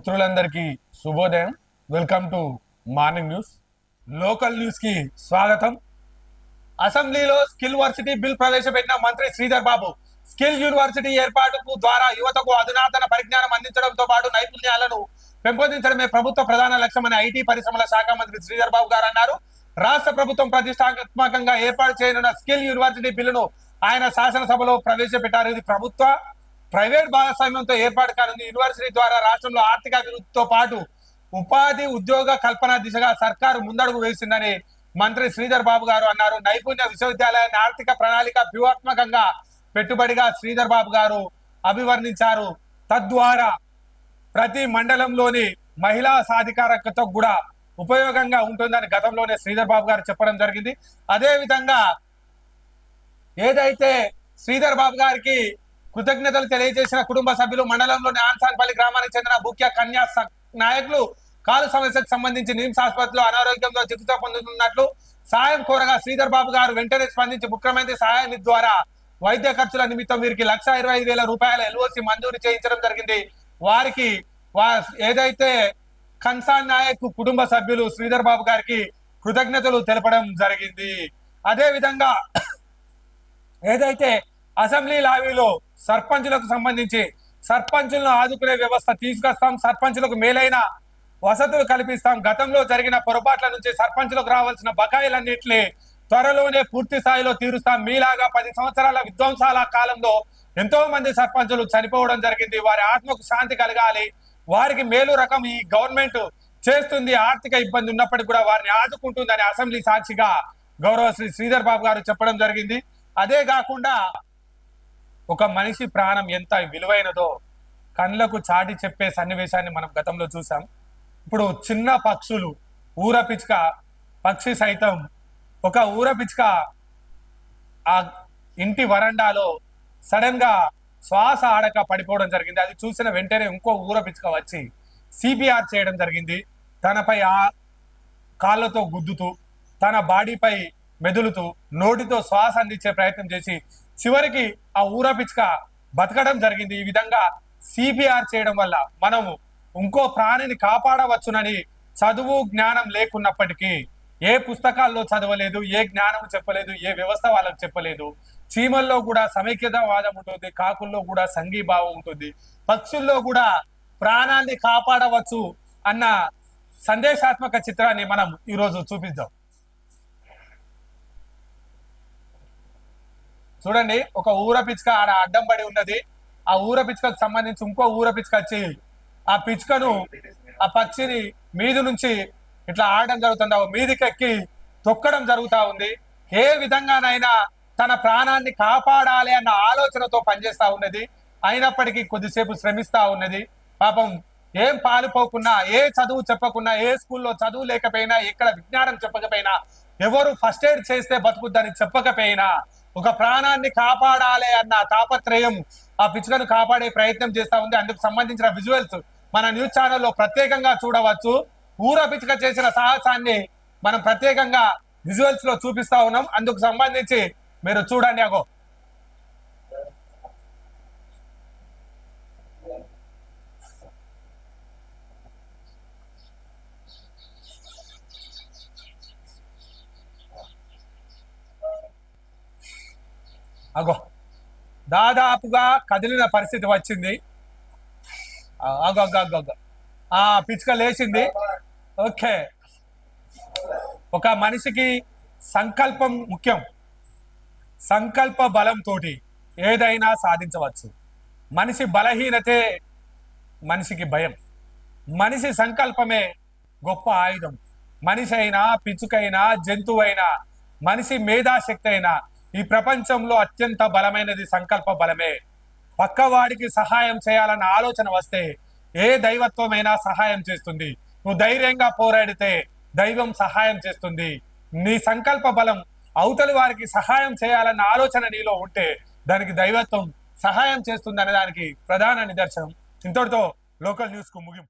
మిత్రులందరికీ శుభోదయం. Welcome to morning news. Local news కి స్వాగతం. అసెంబ్లీలో స్కిల్ వర్సిటీ బిల్ ప్రవేశపెట్టిన మంత్రి శ్రీధర్ బాబు స్కిల్ యూనివర్సిటీ ఏర్పాటుకు ద్వారా యువతకు అధునాతన పరిజ్ఞానం అందించడంతో పాటు నైపుణ్యాలను పెంపొందించడమే ప్రభుత్వ ప్రధాన లక్ష్యమని ఐటీ పరిశ్రమల శాఖ మంత్రి శ్రీధర్ బాబు గారు అన్నారు. రాష్ట్ర ప్రభుత్వం ప్రతిష్టాత్మకంగా ఏర్పాటు చేయనున్న స్కిల్ యూనివర్సిటీ బిల్లును ఆయన శాసనసభలో ప్రవేశపెట్టారు. ఇది ప్రభుత్వ ప్రైవేట్ భాగస్వామ్యంతో ఏర్పాటు కానుంది. యూనివర్సిటీ ద్వారా రాష్ట్రంలో ఆర్థిక అభివృద్ధితో పాటు ఉపాధి ఉద్యోగ కల్పన దిశగా సర్కారు ముందడుగు వేసిందని మంత్రి శ్రీధర్ బాబు గారు అన్నారు. నైపుణ్య విశ్వవిద్యాలయాన్ని ఆర్థిక ప్రణాళిక వ్యూహాత్మకంగా పెట్టుబడిగా శ్రీధర్ బాబు గారు అభివర్ణించారు. తద్వారా ప్రతి మండలంలోని మహిళా సాధికారతకు కూడా ఉపయోగంగా ఉంటుందని గతంలోనే శ్రీధర్ బాబు గారు చెప్పడం జరిగింది. అదే విధంగా ఏదైతే శ్రీధర్ బాబు గారికి కృతజ్ఞతలు తెలియజేసిన కుటుంబ సభ్యులు మండలంలోని ఆన్సాన్పల్లి గ్రామానికి చెందిన ముఖ్య కన్యా నాయకులు కాలు సమస్యకు సంబంధించి నిమ్స్ ఆసుపత్రిలో అనారోగ్యంతో చికిత్స పొందుతున్నట్లు సాయం కోరగా శ్రీధర్ బాబు గారు వెంటనే స్పందించి ముఖ్యమంత్రి సహాయ నిధి ద్వారా వైద్య ఖర్చుల నిమిత్తం వీరికి 1,25,000 రూపాయల ఎల్ఓసి మంజూరు చేయించడం జరిగింది. వారికి ఏదైతే కన్సాన్ నాయక్ కుటుంబ సభ్యులు శ్రీధర్ బాబు గారికి కృతజ్ఞతలు తెలపడం జరిగింది. అదే విధంగా ఏదైతే అసెంబ్లీ లాబీలో సర్పంచులకు సంబంధించి సర్పంచులను ఆదుకునే వ్యవస్థ తీసుకొస్తాం, సర్పంచులకు మేలైన వసతులు కల్పిస్తాం, గతంలో జరిగిన పొరపాట్ల నుంచి సర్పంచులకు రావాల్సిన బకాయిలన్నింటినీ త్వరలోనే పూర్తి స్థాయిలో తీరుస్తాం. మీలాగా 10 సంవత్సరాల విధ్వంసాల కాలంలో ఎంతో మంది సర్పంచులు చనిపోవడం జరిగింది. వారి ఆత్మకు శాంతి కలగాలి, వారికి మేలు రకం ఈ గవర్నమెంట్ చేస్తుంది. ఆర్థిక ఇబ్బంది ఉన్నప్పటికీ కూడా వారిని ఆదుకుంటుందని అసెంబ్లీ సాక్షిగా గౌరవ శ్రీధర్ బాబు గారు చెప్పడం జరిగింది. అదే కాకుండా ఒక మనిషి ప్రాణం ఎంత విలువైనదో కళ్ళకు చాటి చెప్పే సన్నివేశాన్ని మనం గతంలో చూసాం. ఇప్పుడు చిన్న పక్షులు ఊర పిచ్చుక పక్షి సైతం ఒక ఊర పిచ్చుక ఆ ఇంటి వరండాలో సడన్ గా శ్వాస ఆడక పడిపోవడం జరిగింది. అది చూసిన వెంటనే ఇంకో ఊర పిచ్చుక వచ్చి సిపిఆర్ చేయడం జరిగింది. తనపై ఆ కాళ్ళతో గుద్దుతూ తన బాడీపై మెదులుతూ నోటితో శ్వాస అందించే ప్రయత్నం చేసి చివరికి ఆ ఊర పిచ్చుక బతకడం జరిగింది. ఈ విధంగా సిపిఆర్ చేయడం వల్ల మనము ఇంకో ప్రాణిని కాపాడవచ్చునని చదువు జ్ఞానం లేకున్నప్పటికీ ఏ పుస్తకాల్లో చదవలేదు, ఏ జ్ఞానం చెప్పలేదు, ఏ వ్యవస్థ వాళ్ళకు చెప్పలేదు. చీమల్లో కూడా సమైక్యతావాదం ఉంటుంది, కాకుల్లో కూడా సంఘీభావం ఉంటుంది, పక్షుల్లో కూడా ప్రాణాన్ని కాపాడవచ్చు అన్న సందేశాత్మక చిత్రాన్ని మనం ఈరోజు చూపిద్దాం. చూడండి, ఒక ఊర పిచ్చుక ఆడ అడ్డం పడి ఉన్నది. ఆ ఊర పిచ్చుకకు సంబంధించి ఇంకో ఊర పిచ్చుక వచ్చి ఆ పిచ్చుకను ఆ పక్షిని మీది నుంచి ఇట్లా ఆడడం జరుగుతుంది, మీదికి ఎక్కి తొక్కడం జరుగుతూ ఉంది. ఏ విధంగానైనా తన ప్రాణాన్ని కాపాడాలి అన్న ఆలోచనతో పనిచేస్తా ఉన్నది. అయినప్పటికీ కొద్దిసేపు శ్రమిస్తా ఉన్నది. పాపం ఏం పాలుపోకున్నా, ఏ చదువు చెప్పకున్నా, ఏ స్కూల్లో చదువు లేకపోయినా, ఎక్కడ విజ్ఞానం చెప్పకపోయినా, ఎవరు ఫస్ట్ ఎయిడ్ చేస్తే బతుకుద్దని చెప్పకపోయినా ఒక ప్రాణాన్ని కాపాడాలి అన్న తాపత్రయం ఆ పిచ్చుకను కాపాడే ప్రయత్నం చేస్తా ఉంది. అందుకు సంబంధించిన విజువల్స్ మన న్యూస్ ఛానల్లో ప్రత్యేకంగా చూడవచ్చు. ఊర పిచ్చుక చేసిన సాహసాన్ని మనం ప్రత్యేకంగా విజువల్స్ లో చూపిస్తా ఉన్నాం. అందుకు సంబంధించి మీరు చూడండి. అగో అగో దాదాపుగా కదిలిన పరిస్థితి వచ్చింది. అగో అగో అగో అగో ఆ పిచ్చుక లేచింది. ఓకే, ఒక మనిషికి సంకల్పం ముఖ్యం. సంకల్ప బలంతో ఏదైనా సాధించవచ్చు. మనిషి బలహీనతే మనిషికి భయం. మనిషి సంకల్పమే గొప్ప ఆయుధం. మనిషి అయినా, పిచ్చుకైనా, జంతువైనా, మనిషి మేధాశక్తి అయినా ఈ ప్రపంచంలో అత్యంత బలమైనది సంకల్ప బలమే. పక్కవాడికి సహాయం చేయాలన్న ఆలోచన వస్తే ఏ దైవత్వమైనా సహాయం చేస్తుంది. నువ్వు ధైర్యంగా పోరాడితే దైవం సహాయం చేస్తుంది. నీ సంకల్ప బలం అవతలి వారికి సహాయం చేయాలన్న ఆలోచన నీలో ఉంటే దానికి దైవత్వం సహాయం చేస్తుంది అనే దానికి ప్రధాన నిదర్శనం. ఇంతటితో లోకల్ న్యూస్ కు ముగింపు.